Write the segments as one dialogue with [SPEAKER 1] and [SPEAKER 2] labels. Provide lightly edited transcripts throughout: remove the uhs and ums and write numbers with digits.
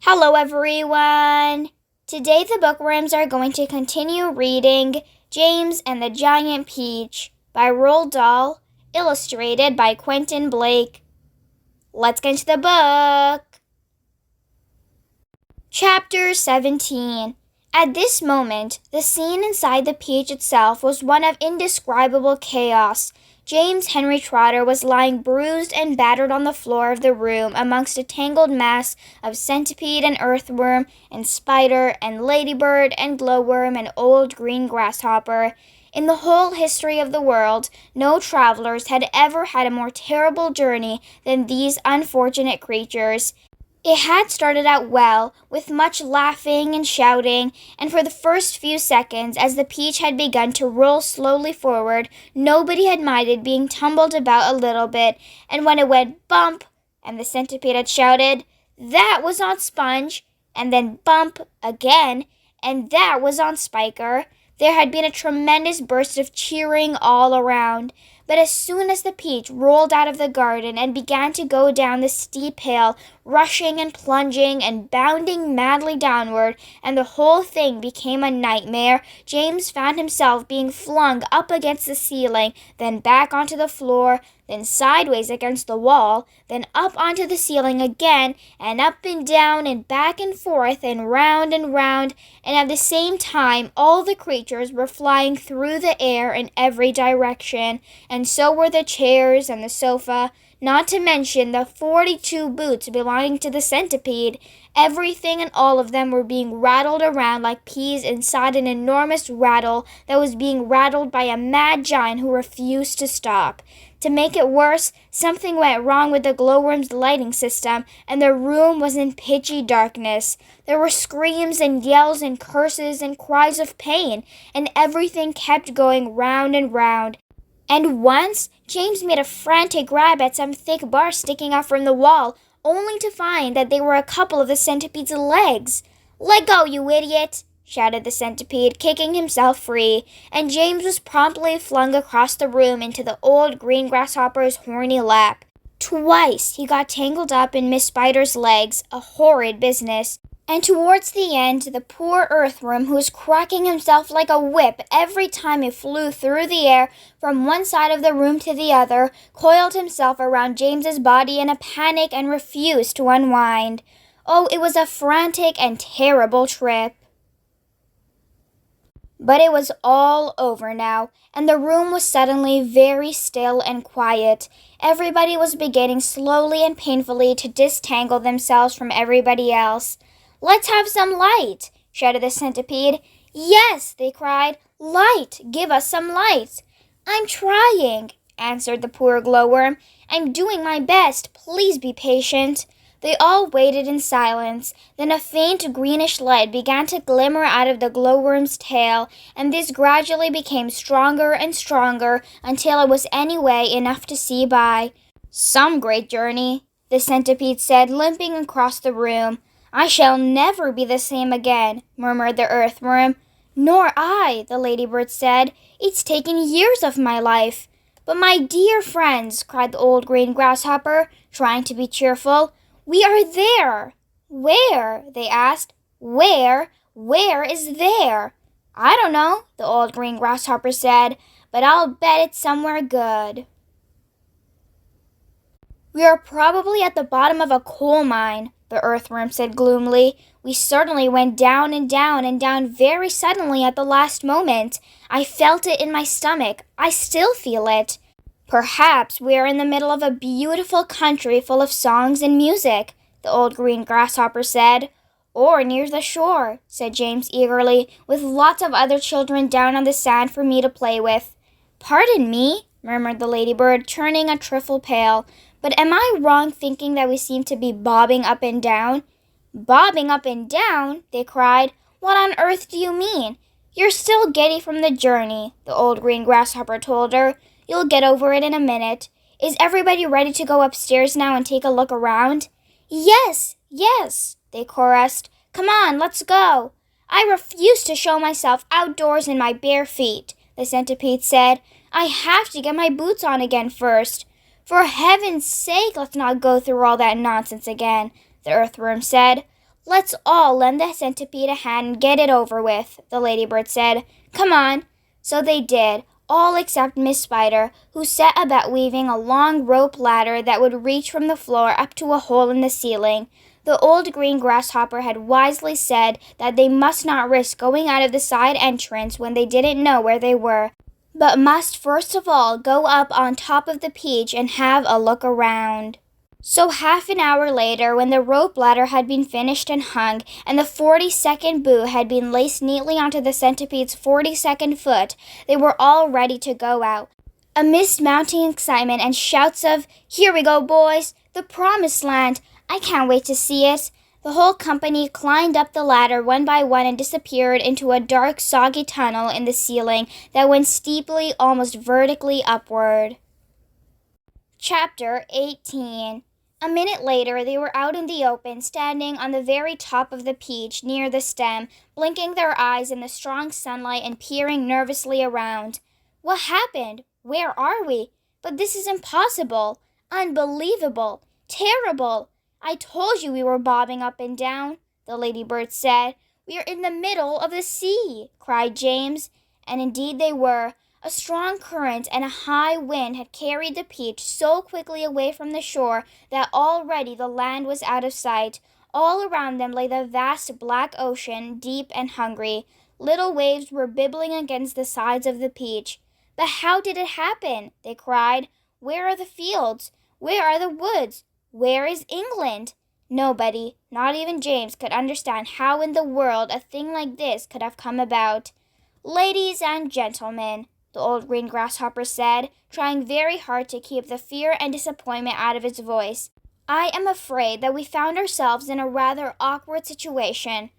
[SPEAKER 1] Hello everyone! Today the Bookworms are going to continue reading James and the Giant Peach by Roald Dahl, illustrated by Quentin Blake. Let's get into the book! Chapter 17. At this moment, the scene inside the peach itself was one of indescribable chaos. James Henry Trotter was lying bruised and battered on the floor of the room amongst a tangled mass of centipede and earthworm and spider and ladybird and glowworm and old green grasshopper. In the whole history of the world, no travelers had ever had a more terrible journey than these unfortunate creatures. It had started out well, with much laughing and shouting, and for the first few seconds, as the peach had begun to roll slowly forward, nobody had minded being tumbled about a little bit, and when it went bump, and the centipede had shouted, "That was on Sponge," and then bump again, and that was on Spiker, there had been a tremendous burst of cheering all around. But as soon as the peach rolled out of the garden and began to go down the steep hill, rushing and plunging and bounding madly downward, and the whole thing became a nightmare, James found himself being flung up against the ceiling, then back onto the floor, then sideways against the wall, then up onto the ceiling again, and up and down and back and forth and round, and at the same time all the creatures were flying through the air in every direction, and so were the chairs and the sofa, not to mention the 42 boots belonging to the centipede. Everything and all of them were being rattled around like peas inside an enormous rattle that was being rattled by a mad giant who refused to stop. To make it worse, something went wrong with the glowworm's lighting system, and the room was in pitchy darkness. There were screams and yells and curses and cries of pain, and everything kept going round and round. And once, James made a frantic grab at some thick bars sticking out from the wall, only to find that they were a couple of the centipede's legs. "Let go, you idiot!" shouted the centipede, kicking himself free, and James was promptly flung across the room into the old green grasshopper's horny lap. Twice he got tangled up in Miss Spider's legs, a horrid business. And towards the end, the poor earthworm, who was cracking himself like a whip every time he flew through the air from one side of the room to the other, coiled himself around James's body in a panic and refused to unwind. Oh, it was a frantic and terrible trip. But it was all over now, and the room was suddenly very still and quiet. Everybody was beginning slowly and painfully to disentangle themselves from everybody else. "Let's have some light," shouted the centipede. "Yes," they cried, "light! Give us some light." "I'm trying," answered the poor glowworm. "I'm doing my best. Please be patient." They all waited in silence. Then a faint greenish light began to glimmer out of the glowworm's tail, and this gradually became stronger and stronger until it was anyway enough to see by. "Some great journey," the centipede said, limping across the room. "I shall never be the same again," murmured the earthworm. "Nor I," the ladybird said. "It's taken years of my life." "But my dear friends," cried the old green grasshopper, trying to be cheerful, "we are there." "Where?" they asked. "Where? Where is there?" "I don't know," the old green grasshopper said, "but I'll bet it's somewhere good." "We are probably at the bottom of a coal mine," the earthworm said gloomily. "We certainly went down and down and down very suddenly at the last moment. I felt it in my stomach. I still feel it." "Perhaps we are in the middle of a beautiful country full of songs and music," the old green grasshopper said. "Or near the shore," said James eagerly, "with lots of other children down on the sand for me to play with." "Pardon me," murmured the ladybird, turning a trifle pale, "but am I wrong thinking that we seem to be bobbing up and down?" "Bobbing up and down?" they cried. "What on earth do you mean?" "You're still giddy from the journey," the old green grasshopper told her. "You'll get over it in a minute. Is everybody ready to go upstairs now and take a look around?" "Yes, yes," they chorused. "Come on, let's go." "I refuse to show myself outdoors in my bare feet," the centipede said. "I have to get my boots on again first." "For heaven's sake, let's not go through all that nonsense again," the earthworm said. "Let's all lend the centipede a hand and get it over with," the ladybird said. "Come on." So they did, all except Miss Spider, who set about weaving a long rope ladder that would reach from the floor up to a hole in the ceiling. The old green grasshopper had wisely said that they must not risk going out of the side entrance when they didn't know where they were, but must first of all go up on top of the peach and have a look around. So half an hour later, when the rope ladder had been finished and hung, and the 42nd boo had been laced neatly onto the centipede's 42nd foot, they were all ready to go out. Amidst mounting excitement and shouts of, "Here we go, boys! The promised land! I can't wait to see it!" The whole company climbed up the ladder one by one and disappeared into a dark, soggy tunnel in the ceiling that went steeply, almost vertically upward. Chapter 18. A minute later, they were out in the open, standing on the very top of the peach, near the stem, blinking their eyes in the strong sunlight and peering nervously around. "What happened? Where are we? But this is impossible! Unbelievable! Terrible! I told you we were bobbing up and down," the ladybird said. "We are in the middle of the sea," cried James. And indeed they were. A strong current and a high wind had carried the peach so quickly away from the shore that already the land was out of sight. All around them lay the vast black ocean, deep and hungry. Little waves were bibbling against the sides of the peach. "But how did it happen?" they cried. "Where are the fields? Where are the woods? Where is England?" Nobody, not even James, could understand how in the world a thing like this could have come about. "Ladies and gentlemen," the old green grasshopper said, trying very hard to keep the fear and disappointment out of his voice, "I am afraid that we found ourselves in a rather awkward situation."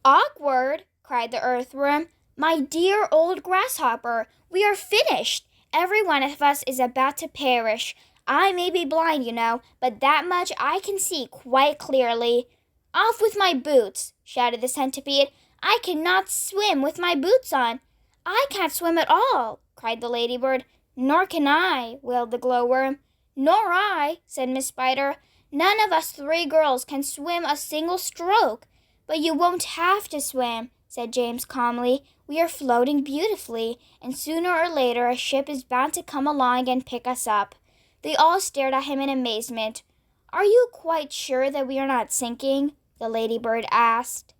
[SPEAKER 1] "Awkward?" cried the earthworm. "My dear old grasshopper, we are finished. Every one of us is about to perish. I may be blind, you know, but that much I can see quite clearly." "Off with my boots!" shouted the centipede. "I cannot swim with my boots on." "I can't swim at all," cried the ladybird. "Nor can I," wailed the glowworm. "Nor I," said Miss Spider. "None of us three girls can swim a single stroke." "But you won't have to swim," said James calmly. "We are floating beautifully, and sooner or later a ship is bound to come along and pick us up." They all stared at him in amazement. "Are you quite sure that we are not sinking?" the ladybird asked.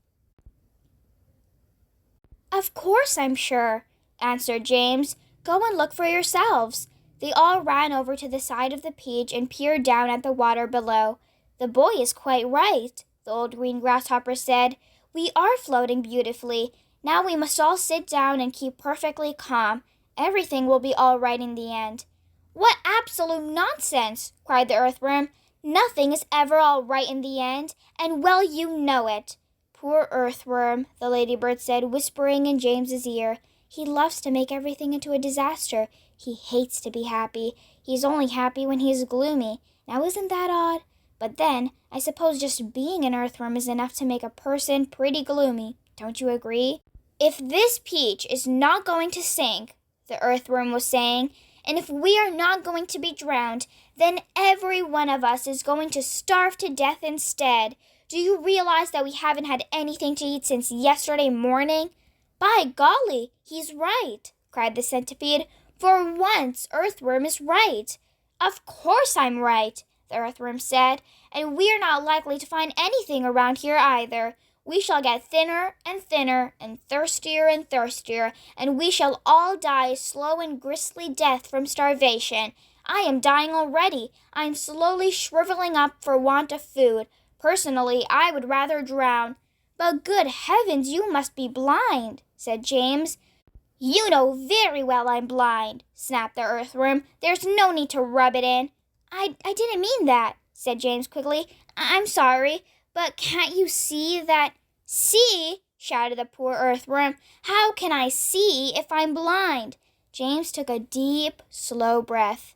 [SPEAKER 1] "Of course I'm sure," answered James. "Go and look for yourselves." They all ran over to the side of the peach and peered down at the water below. "The boy is quite right," the old green grasshopper said. "We are floating beautifully. Now we must all sit down and keep perfectly calm. Everything will be all right in the end." "What absolute nonsense!" cried the earthworm. "Nothing is ever all right in the end, and well you know it." "Poor earthworm," the ladybird said, whispering in James's ear. "He loves to make everything into a disaster. He hates to be happy. He's only happy when he's gloomy. Now isn't that odd? But then, I suppose just being an earthworm is enough to make a person pretty gloomy. Don't you agree?" "If this peach is not going to sink," the earthworm was saying, "and if we are not going to be drowned, then every one of us is going to starve to death instead. Do you realize that we haven't had anything to eat since yesterday morning?" "By golly, he's right," cried the centipede. "For once, Earthworm is right." "Of course I'm right," the earthworm said, "and we're not likely to find anything around here either. We shall get thinner and thinner and thirstier, and we shall all die a slow and grisly death from starvation. I am dying already. I am slowly shriveling up for want of food. Personally, I would rather drown." "But good heavens, you must be blind," said James. "You know very well I'm blind," snapped the earthworm. "There's no need to rub it in." I didn't mean that," said James quickly. "I'm sorry. But can't you see that—" "See?" shouted the poor earthworm. "How can I see if I'm blind?" James took a deep, slow breath.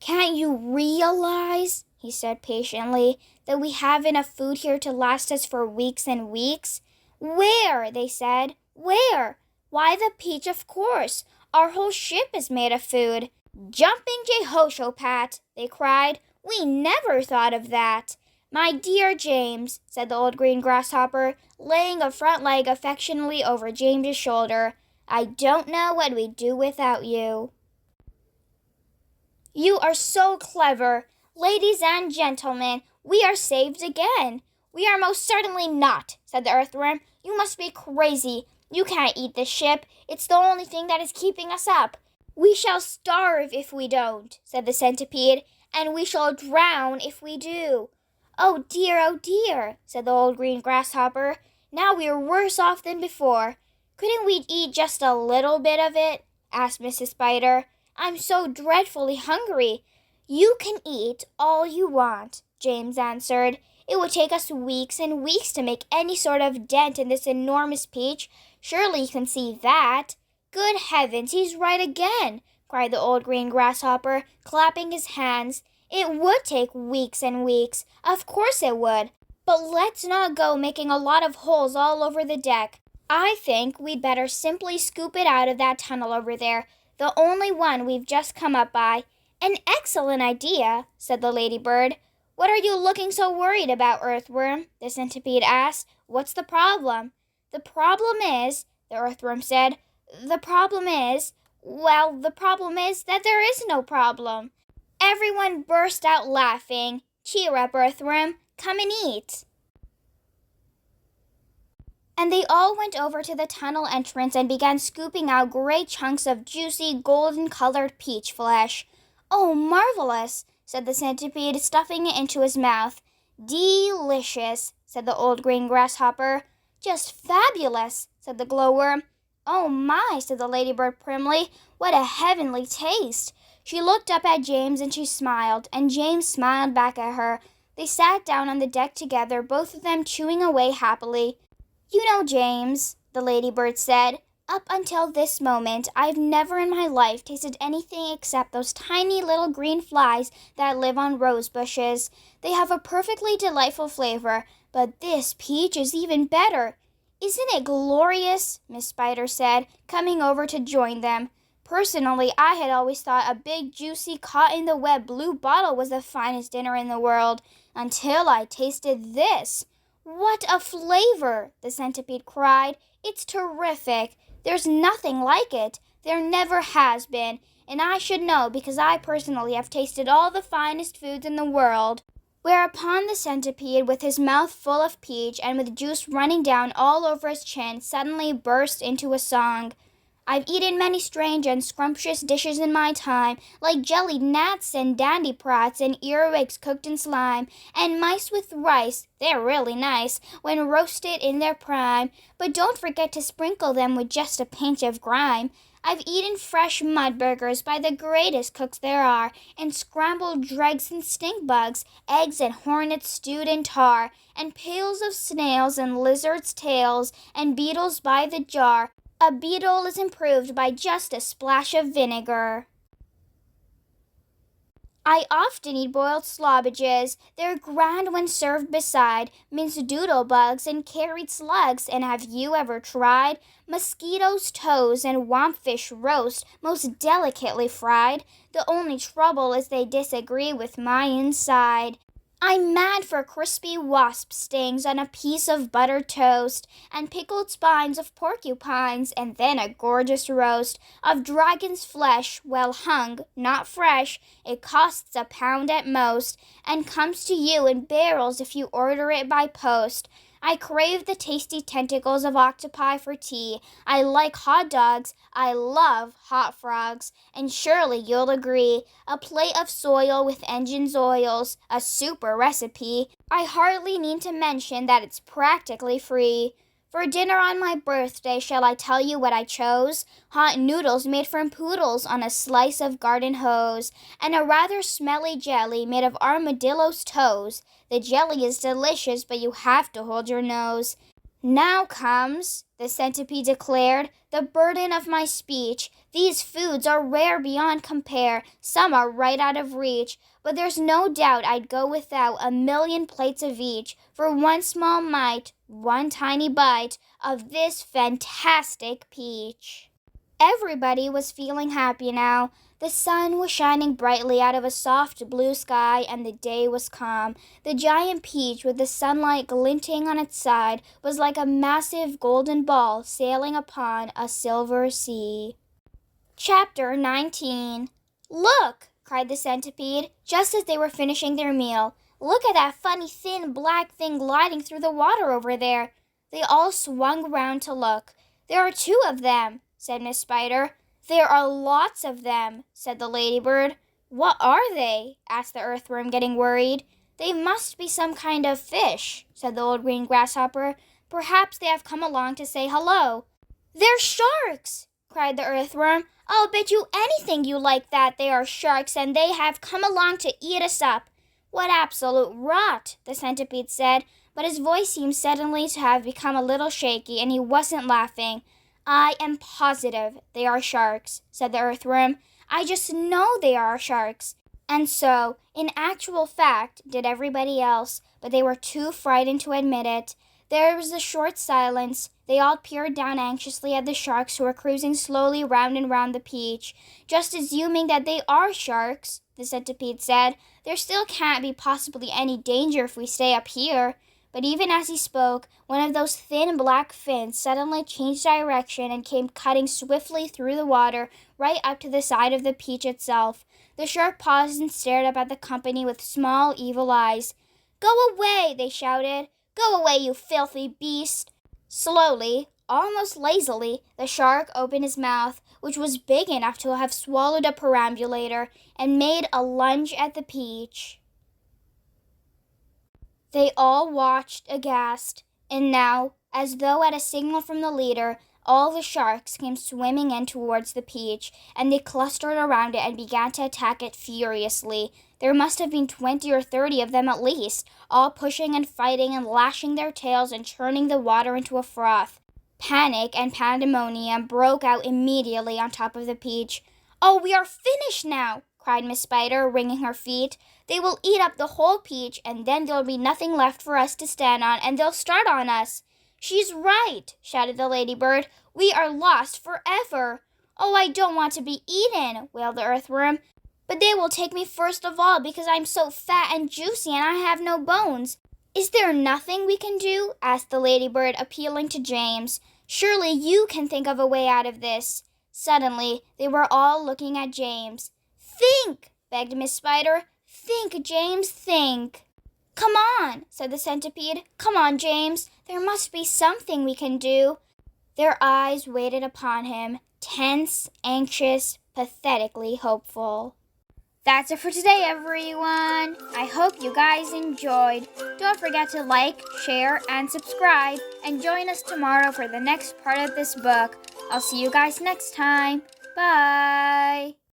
[SPEAKER 1] "Can't you realize," he said patiently, "that we have enough food here to last us for weeks and weeks?" "Where?" they said. "Where?" "Why, the peach, of course. Our whole ship is made of food." "Jumping Jehoshaphat," they cried. "We never thought of that." "My dear James," said the old green grasshopper, laying a front leg affectionately over James's shoulder, "I don't know what we'd do without you." "You are so clever. Ladies and gentlemen, we are saved again." "We are most certainly not," said the earthworm. "You must be crazy. You can't eat this ship. It's the only thing that is keeping us up." "We shall starve if we don't," said the centipede, "and we shall drown if we do." Oh dear, said the old green grasshopper. "Now we are worse off than before." "Couldn't we eat just a little bit of it?" asked Mrs. Spider. "I'm so dreadfully hungry." "You can eat all you want," James answered. "It would take us weeks and weeks to make any sort of dent in this enormous peach. Surely you can see that." "Good heavens, he's right again," cried the old green grasshopper, clapping his hands. "It would take weeks and weeks. Of course it would. But let's not go making a lot of holes all over the deck. I think we'd better simply scoop it out of that tunnel over there, the only one we've just come up by." "An excellent idea," said the ladybird. "What are you looking so worried about, earthworm?" the centipede asked. "What's the problem?" "The problem is," the earthworm said, the problem is that there is no problem." Everyone burst out laughing. "Cheer up, earthworm. Come and eat." And they all went over to the tunnel entrance and began scooping out great chunks of juicy, golden-colored peach flesh. "Oh, marvelous," said the centipede, stuffing it into his mouth. "Delicious," said the old green grasshopper. "Just fabulous," said the glowworm. "Oh my," said the ladybird primly, "what a heavenly taste." She looked up at James and she smiled, and James smiled back at her. They sat down on the deck together, both of them chewing away happily. "You know, James," the ladybird said, "up until this moment, I've never in my life tasted anything except those tiny little green flies that live on rose bushes. They have a perfectly delightful flavor, but this peach is even better." "Isn't it glorious?" Miss Spider said, coming over to join them. "Personally, I had always thought a big, juicy, caught-in-the-web blue bottle was the finest dinner in the world, until I tasted this." "What a flavor!" the centipede cried. "It's terrific. There's nothing like it. There never has been, and I should know because I personally have tasted all the finest foods in the world." Whereupon the centipede, with his mouth full of peach and with juice running down all over his chin, suddenly burst into a song. "I've eaten many strange and scrumptious dishes in my time, like jellied gnats and dandyprots and earwigs cooked in slime, and mice with rice, they're really nice, when roasted in their prime, but don't forget to sprinkle them with just a pinch of grime. I've eaten fresh mud burgers by the greatest cooks there are, and scrambled dregs and stink bugs, eggs and hornets stewed in tar, and pails of snails and lizards' tails, and beetles by the jar. A beetle is improved by just a splash of vinegar. I often eat boiled slobbages. They're grand when served beside minced doodle bugs and carried slugs. And have you ever tried mosquitoes' toes and wampfish roast, most delicately fried? The only trouble is they disagree with my inside. I'm mad for crispy wasp stings on a piece of buttered toast, and pickled spines of porcupines, and then a gorgeous roast of dragon's flesh, well hung, not fresh. It costs £1 at most, and comes to you in barrels if you order it by post. I crave the tasty tentacles of octopi for tea. I like hot dogs. I love hot frogs. And surely you'll agree, a plate of soil with engine's oils, a super recipe. I hardly need to mention that it's practically free. For dinner on my birthday, shall I tell you what I chose? Hot noodles made from poodles on a slice of garden hose, and a rather smelly jelly made of armadillo's toes. The jelly is delicious, but you have to hold your nose. Now comes, the centipede declared, the burden of my speech. These foods are rare beyond compare. Some are right out of reach. But there's no doubt I'd go without 1,000,000 plates of each for one small mite, one tiny bite of this fantastic peach. Everybody was feeling happy now. The sun was shining brightly out of a soft blue sky, and the day was calm. The giant peach, with the sunlight glinting on its side, was like a massive golden ball sailing upon a silver sea. Chapter 19. "Look!" cried the centipede, just as they were finishing their meal. "Look at that funny thin black thing gliding through the water over there." They all swung round to look. "There are two of them," said Miss Spider. "There are lots of them," said the ladybird. "What are they?" asked the earthworm, getting worried. "They must be some kind of fish," said the old green grasshopper. "Perhaps they have come along to say hello." "They're sharks!" cried the earthworm. "I'll bet you anything you like that they are sharks and they have come along to eat us up." "What absolute rot," the centipede said, but his voice seemed suddenly to have become a little shaky, and he wasn't laughing. "I am positive they are sharks," said the earthworm. "I just know they are sharks." And so, in actual fact, did everybody else, but they were too frightened to admit it. There was a short silence. They all peered down anxiously at the sharks who were cruising slowly round and round the peach. "Just assuming that they are sharks," the centipede said, "there still can't be possibly any danger if we stay up here." But even as he spoke, one of those thin black fins suddenly changed direction and came cutting swiftly through the water right up to the side of the peach itself. The shark paused and stared up at the company with small, evil eyes. "Go away!" they shouted. "Go away, you filthy beast!" Slowly, almost lazily, the shark opened his mouth, which was big enough to have swallowed a perambulator, and made a lunge at the peach. They all watched aghast, and now, as though at a signal from the leader, all the sharks came swimming in towards the peach, and they clustered around it and began to attack it furiously. There must have been 20 or 30 of them at least, all pushing and fighting and lashing their tails and churning the water into a froth. Panic and pandemonium broke out immediately on top of the peach. "Oh, we are finished now!" cried Miss Spider, wringing her feet. "They will eat up the whole peach, and then there'll be nothing left for us to stand on, and they'll start on us." "She's right," shouted the ladybird. "We are lost forever." "Oh, I don't want to be eaten," wailed the earthworm. "But they will take me first of all because I'm so fat and juicy and I have no bones." "Is there nothing we can do?" asked the ladybird, appealing to James. "Surely you can think of a way out of this." Suddenly, they were all looking at James. "Think!" begged Miss Spider. "Think, James, think." "Come on," said the centipede. "Come on, James. There must be something we can do." Their eyes waited upon him, tense, anxious, pathetically hopeful. That's it for today, everyone. I hope you guys enjoyed. Don't forget to like, share, and subscribe, and join us tomorrow for the next part of this book. I'll see you guys next time. Bye.